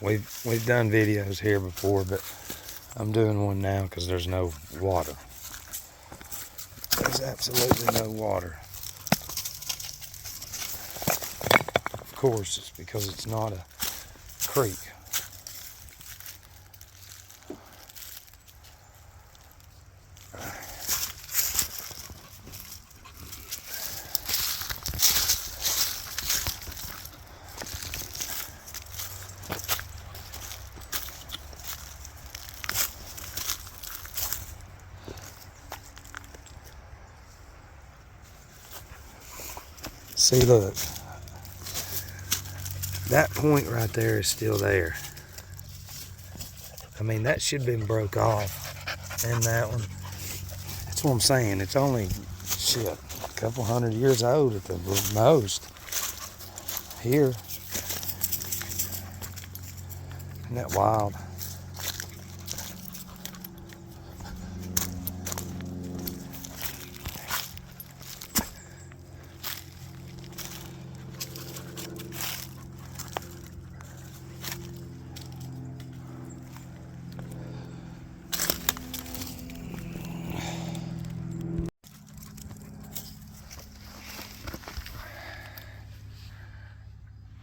We've done videos here before, but I'm doing one now because there's no water. There's absolutely no water. Of course, it's because it's not a creek. See, look, that point right there is still there. I mean, that should have been broke off, and that one. That's what I'm saying. It's only, shit, a couple hundred years old at the most. Here. Isn't that wild?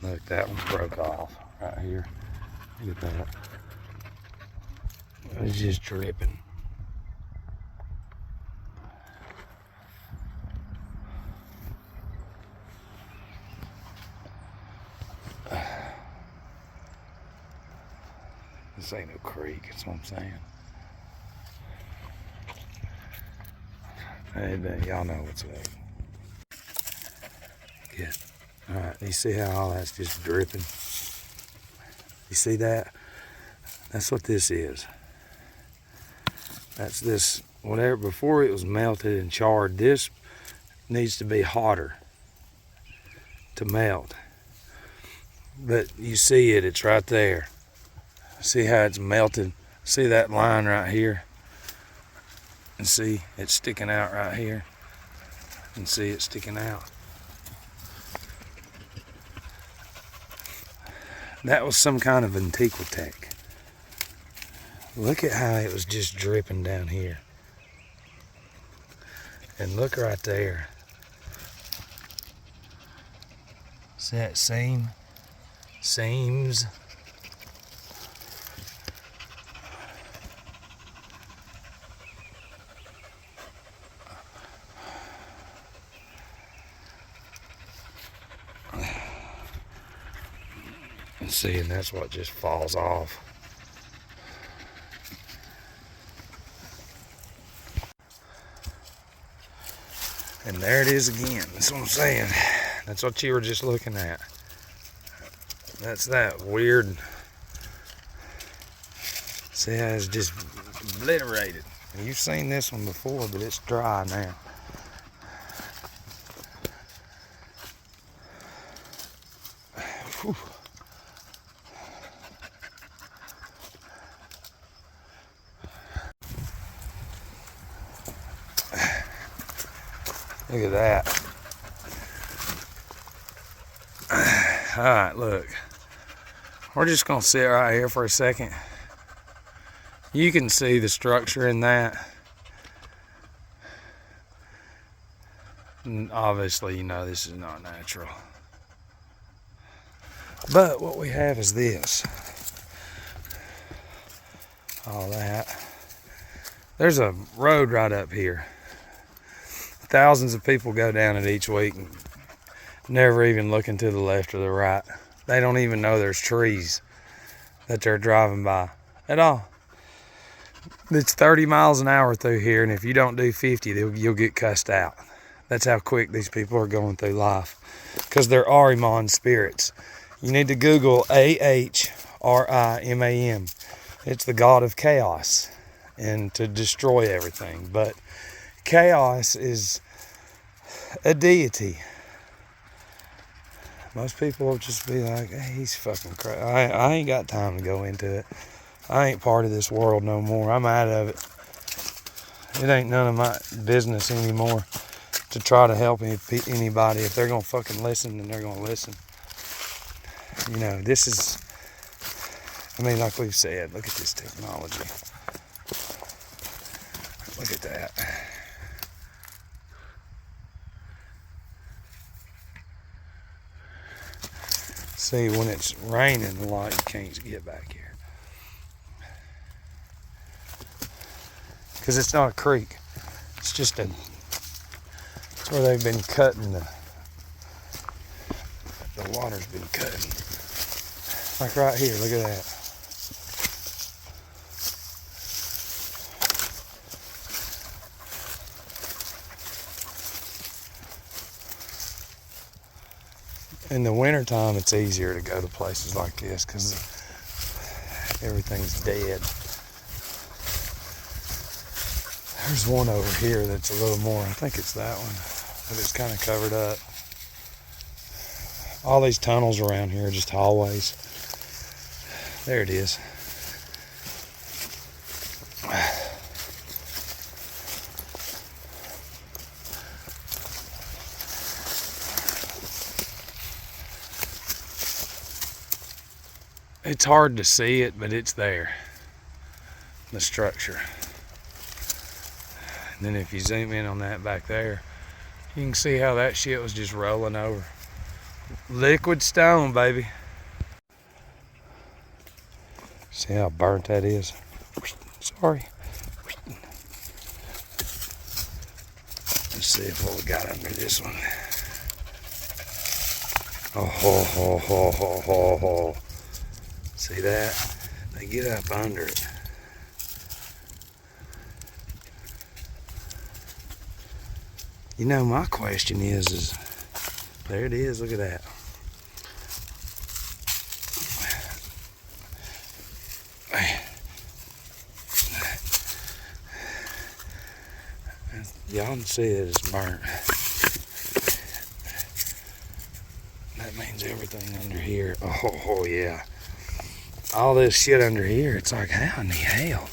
Look, that one broke off right here. Look at that. It's just dripping. This ain't no creek, that's what I'm saying. Hey, y'all know what's up. Good. Alright, you see how all that's just dripping? You see that? That's what this is. That's this, whatever, before it was melted and charred, this needs to be hotter to melt. But you see it, it's right there. See how it's melted? See that line right here? And see, it's sticking out right here. And see it sticking out. That was some kind of Antiquitech. Look at how it was just dripping down here. And look right there. See that seam? Seams. And see, and that's what just falls off. And there it is again. That's what I'm saying. That's what you were just looking at. That's that weird. See how it's just obliterated. And you've seen this one before, but it's dry now. Whew. Look at that. All right, look. We're just gonna sit right here for a second. You can see the structure in that. And obviously, you know this is not natural. But what we have is this. All that. There's a road right up here. Thousands of people go down it each week and never even looking to the left or the right. They don't even know there's trees that they're driving by at all. It's 30 miles an hour through here, and if you don't do 50, you'll get cussed out. That's how quick these people are going through life, because they're Ahriman spirits. You need to Google Ahriman. It's the god of chaos and to destroy everything. But chaos is a deity. Most people will just be like, hey, he's fucking crazy. I ain't got time to go into it. I ain't part of this world no more. I'm out of it. It ain't none of my business anymore to try to help anybody. If they're going to fucking listen, then they're going to listen. You know, this is I mean, like we said, look at this technology. Look at that. See, when it's raining a lot, you can't get back here. Because it's not a creek. It's just it's where they've been cutting the water's been cutting. Like right here, look at that. In the wintertime, it's easier to go to places like this because everything's dead. There's one over here that's a little more, I think it's that one, but it's kind of covered up. All these tunnels around here are just hallways. There it is. It's hard to see it, but it's there, the structure. And then if you zoom in on that back there, you can see how that shit was just rolling over. Liquid stone, baby. See how burnt that is? Sorry. Let's see what we got under this one. Oh, ho, ho, ho, ho, ho, ho. See that? They get up under it. You know, my question is there it is, look at that. Y'all can see it is burnt. That means everything under here. Oh yeah. All this shit under here, it's like, how in the hell?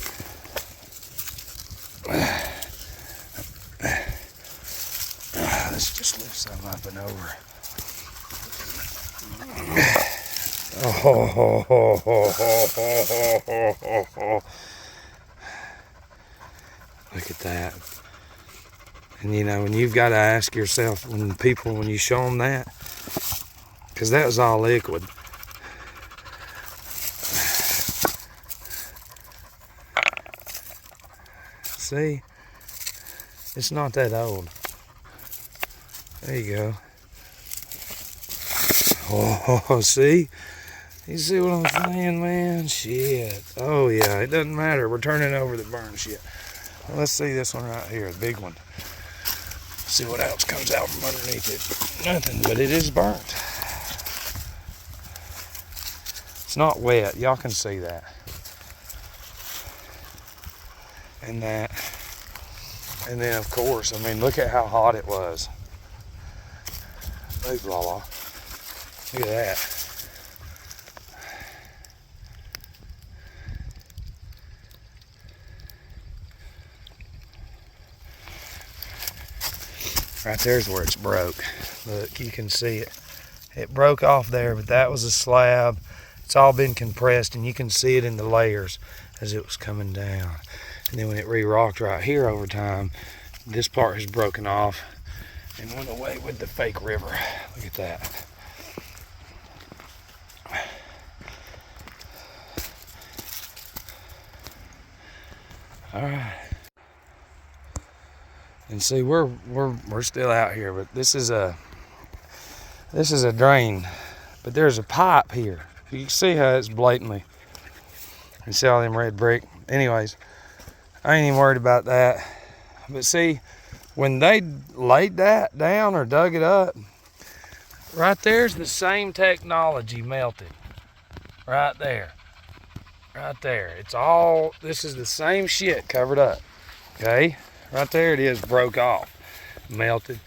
Let's just lift some up and over. Look at that. And you know, and you've got to ask yourself when you show them that, because that was all liquid. See, it's not that old. There you go. Oh, see? You see what I'm saying, man? Shit. Oh, yeah, it doesn't matter. We're turning over the burnt shit. Well, let's see this one right here, the big one. See what else comes out from underneath it. Nothing, but it is burnt. It's not wet. Y'all can see that. And that. And then, of course, I mean, look at how hot it was. Move, Lala. Look at that. Right there's where it's broke. Look, you can see it. It broke off there, but that was a slab. It's all been compressed, and you can see it in the layers as it was coming down. And then when it re-rocked right here over time, this part has broken off and went away with the fake river. Look at that. All right. And see, we're still out here, but this is a drain, but there's a pipe here. You can see how it's blatantly. You see all them red brick. Anyways, I ain't even worried about that. But see, when they laid that down or dug it up, right there's the same technology melted. Right there. Right there. It's all, this is the same shit covered up. Okay? Right there it is, broke off, melted.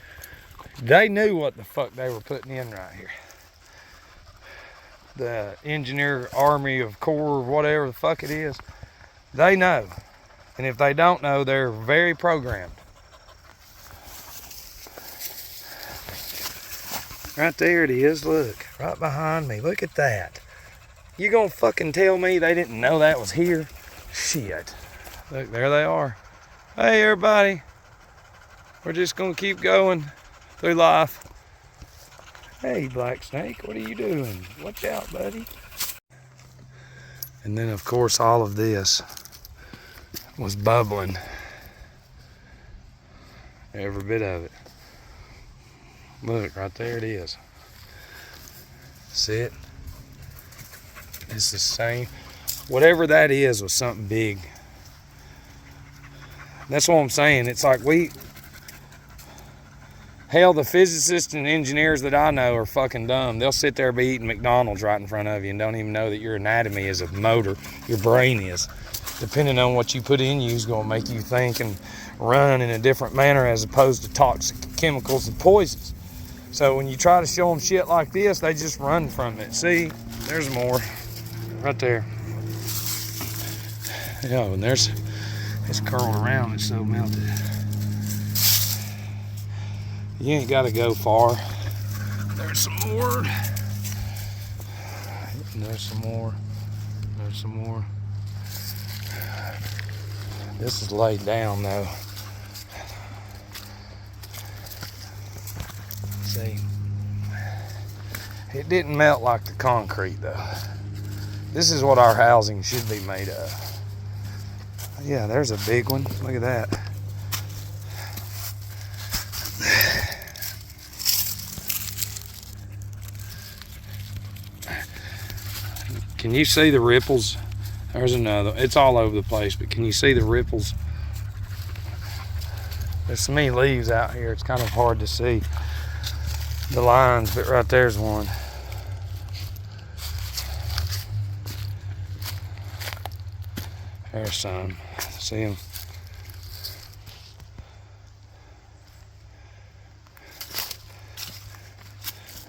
They knew what the fuck they were putting in right here. The engineer army of Corps, whatever the fuck it is, they know. And if they don't know, they're very programmed. Right there it is, look, right behind me. Look at that. You gonna fucking tell me they didn't know that was here? Shit. Look, there they are. Hey, everybody. We're just gonna keep going through life. Hey, Black Snake, what are you doing? Watch out, buddy. And then, of course, all of this was bubbling. Every bit of it. Look, right there it is. See it? It's the same. Whatever that is was something big. That's what I'm saying. It's like hell, the physicists and engineers that I know are fucking dumb. They'll sit there and be eating McDonald's right in front of you and don't even know that your anatomy is a motor. Your brain is. Depending on what you put in you is going to make you think and run in a different manner as opposed to toxic chemicals and poisons. So when you try to show them shit like this, they just run from it. See, there's more right there. Yeah, and it's curled around, it's so melted. You ain't got to go far. There's some more. There's some more. There's some more. This is laid down though. See, it didn't melt like the concrete though. This is what our housing should be made of. Yeah, there's a big one. Look at that. Can you see the ripples? There's another. It's all over the place, but can you see the ripples? There's so many leaves out here, it's kind of hard to see the lines, but right there's one. There's some. See them?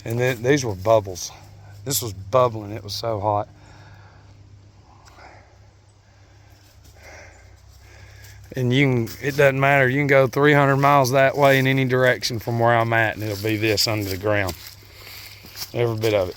And then these were bubbles. This was bubbling. It was so hot. And it doesn't matter. You can go 300 miles that way in any direction from where I'm at, and it'll be this under the ground. Every bit of it.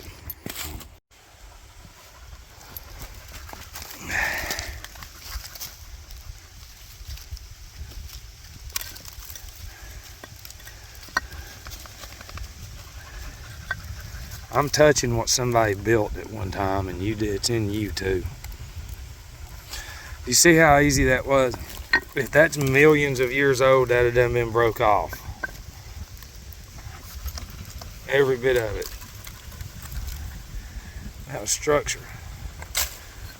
I'm touching what somebody built at one time, and it's in you too. You see how easy that was? If that's millions of years old, that'd have done been broke off. Every bit of it. That was structure.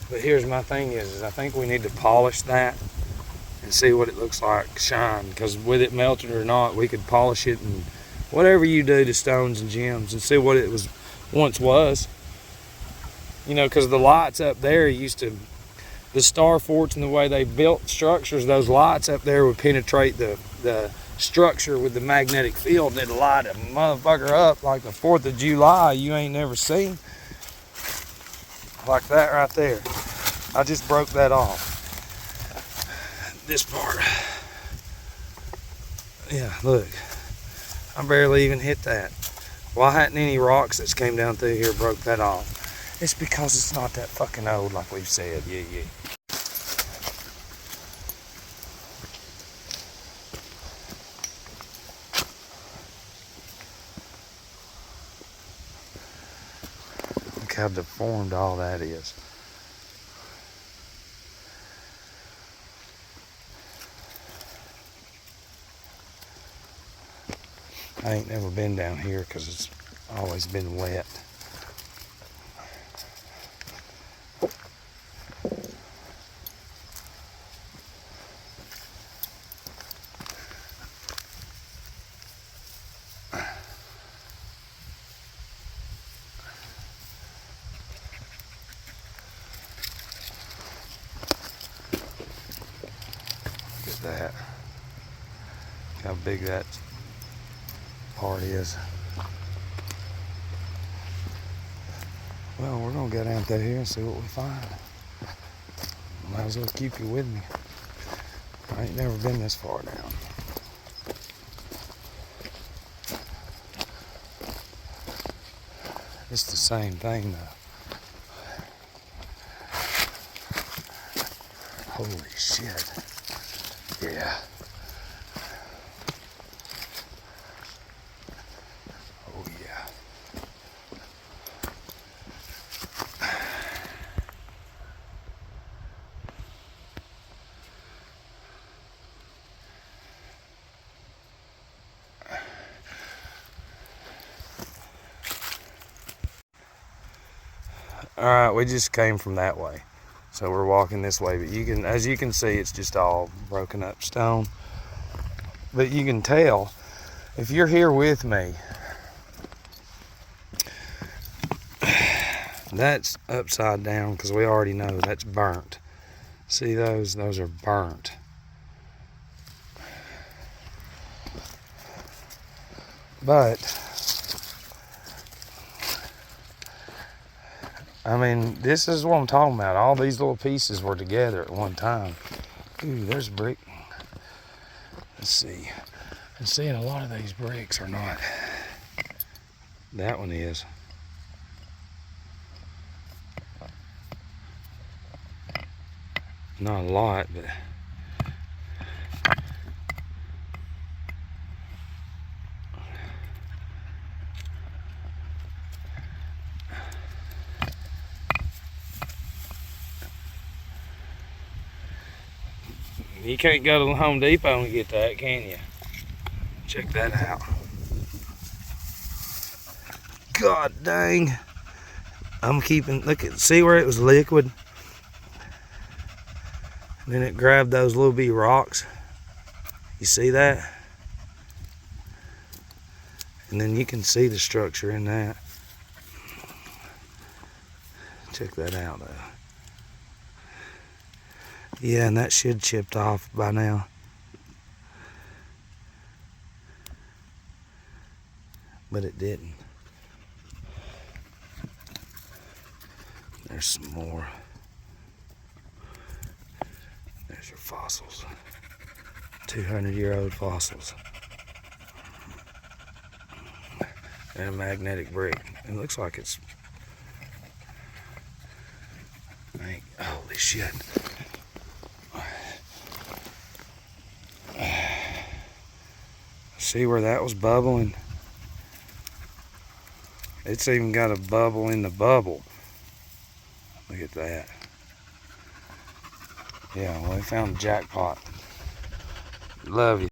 But here's my thing is I think we need to polish that and see what it looks like shine. Because with it melted or not, we could polish it and whatever you do to stones and gems and see what it once was. You know, because the lights up there the star forts and the way they built structures, those lights up there would penetrate the structure with the magnetic field and it'd light a motherfucker up like the 4th of July you ain't never seen. Like that right there. I just broke that off. This part. Yeah, look. I barely even hit that. Why hadn't any rocks that came down through here broke that off? It's because it's not that fucking old like we've said. Yeah. Look how deformed all that is. I ain't never been down here because it's always been wet. Look at that. Look how big that part is. Well, we're gonna go down through here and see what we find. Might as well keep you with me. I ain't never been this far down. It's the same thing though. Holy shit. Yeah. Oh yeah. All right, we just came from that way. So we're walking this way, but as you can see, it's just all broken up stone. But you can tell, if you're here with me, that's upside down because we already know that's burnt. See those? Those are burnt. But, I mean, this is what I'm talking about. All these little pieces were together at one time. Ooh, there's a brick. Let's see. I'm seeing a lot of these bricks are not. That one is. Not a lot, but you can't go to Home Depot and get that, can you? Check that out. God dang. I'm keeping, see where it was liquid? And then it grabbed those little bitty rocks. You see that? And then you can see the structure in that. Check that out though. Yeah, and that should chipped off by now. But it didn't. There's some more. There's your fossils. 200-year-old fossils. And a magnetic brick. It looks like it's... Holy shit. See where that was bubbling? It's even got a bubble in the bubble. Look at that. Yeah, well, we found the jackpot. Love you.